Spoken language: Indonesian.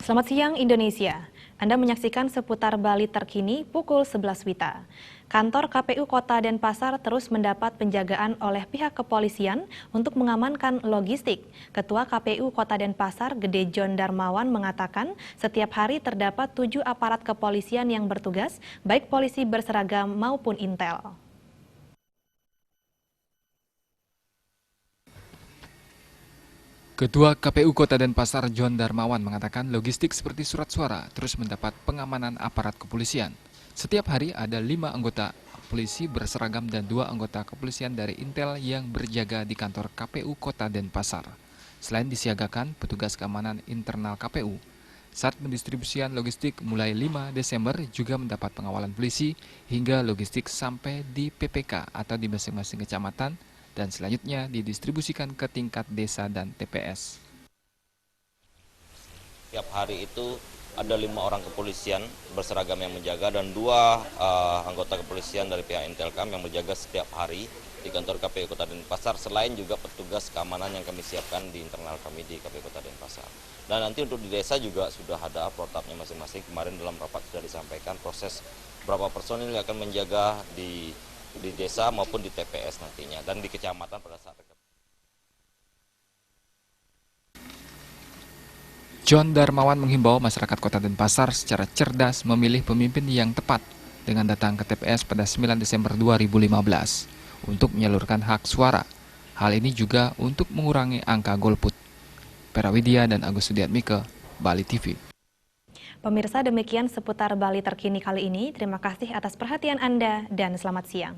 Selamat siang Indonesia. Anda menyaksikan seputar Bali terkini pukul 11 WITA. Kantor KPU Kota Denpasar terus mendapat penjagaan oleh pihak kepolisian untuk mengamankan logistik. Ketua KPU Kota Denpasar, Gede John Darmawan, mengatakan setiap hari terdapat 7 aparat kepolisian yang bertugas, baik polisi berseragam maupun intel. Ketua KPU Kota Denpasar John Darmawan mengatakan logistik seperti surat suara terus mendapat pengamanan aparat kepolisian. Setiap hari ada 5 anggota polisi berseragam dan 2 anggota kepolisian dari Intel yang berjaga di kantor KPU Kota Denpasar. Selain disiagakan petugas keamanan internal KPU, saat pendistribusian logistik mulai 5 Desember juga mendapat pengawalan polisi hingga logistik sampai di PPK atau di masing-masing kecamatan dan selanjutnya didistribusikan ke tingkat desa dan TPS. Tiap hari itu ada 5 orang kepolisian berseragam yang menjaga dan 2 anggota kepolisian dari pihak Intelkam yang menjaga setiap hari di kantor KPU Kota Denpasar, selain juga petugas keamanan yang kami siapkan di internal kami di KPU Kota Denpasar. Dan nanti untuk di desa juga sudah ada protapnya masing-masing. Kemarin dalam rapat sudah disampaikan proses berapa personil yang akan menjaga di desa maupun di TPS nantinya dan di kecamatan pada saat John Darmawan menghimbau masyarakat Kota Denpasar secara cerdas memilih pemimpin yang tepat dengan datang ke TPS pada 9 Desember 2015 untuk menyalurkan hak suara. Hal ini juga untuk mengurangi angka golput. Perawidya dan Agus Sudiatmike, Bali TV. Pemirsa, demikian seputar Bali terkini kali ini. Terima kasih atas perhatian Anda dan selamat siang.